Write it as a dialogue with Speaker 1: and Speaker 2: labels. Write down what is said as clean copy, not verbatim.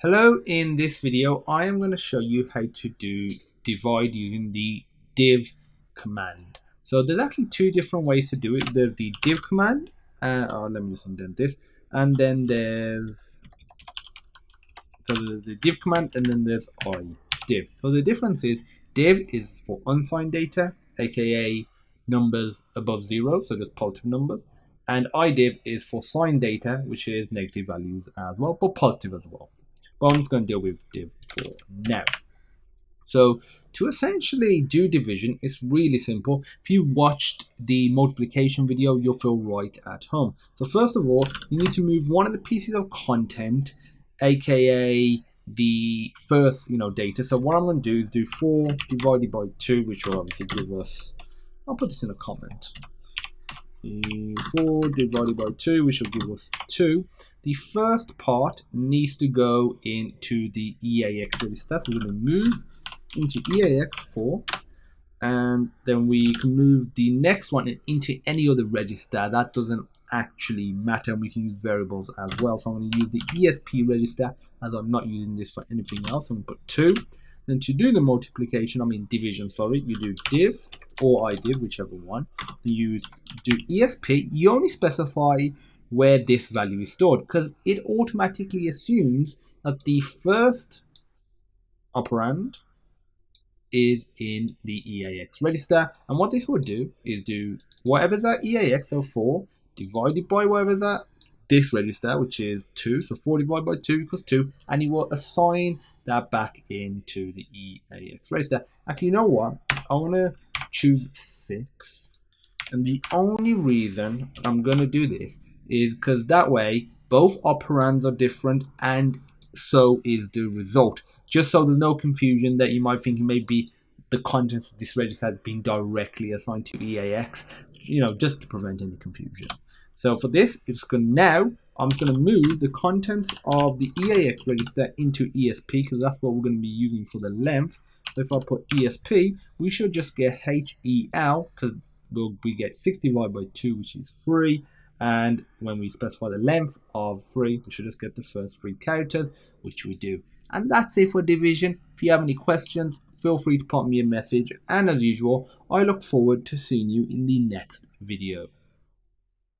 Speaker 1: Hello, in this video I am going to show you how to do divide using the div command. So there's actually two different ways to do it. There's the div command, let me just indent this, and then there's the div command, and then there's idiv. So the difference is div is for unsigned data, aka numbers above 0, so just positive numbers, and idiv is for signed data, which is negative values as well, but positive as well. But I'm just going to deal with div for now. So to essentially do division, it's really simple. If you watched the multiplication video, you'll feel right at home. So first of all, you need to move one of the pieces of content, aka the first data. So what I'm going to do is do 4 divided by 2, which will obviously give us, I'll put this in a comment, 4 divided by 2, which will give us 2. The first part needs to go into the EAX register. So we're going to move into EAX4, and then we can move the next one into any other register. That doesn't actually matter, and we can use variables as well. So I'm going to use the ESP register, as I'm not using this for anything else. I'm going to put 2. Then to do the multiplication, division, sorry, you do div or idiv, whichever one. Then you do ESP. You only specify where this value is stored, because it automatically assumes that the first operand is in the EAX register. And what this will do is do whatever's at EAX, so 4 divided by whatever's at this register, which is 2. So 4 divided by 2 equals 2, and it will assign that back into the EAX register. Actually, you know what? I'm going to choose 6. And the only reason I'm going to do this is because that way both operands are different, and so is the result. Just so there's no confusion that you might think maybe the contents of this register has been directly assigned to EAX, just to prevent any confusion. So for this, I'm just going to move the contents of the EAX register into ESP, because that's what we're going to be using for the length. So if I put ESP, we should just get HEL, because we get 6 divided by 2, which is 3. And when we specify the length of 3, we should just get the first 3 characters, which we do. And that's it for division. If you have any questions, feel free to pop me a message. And as usual, I look forward to seeing you in the next video.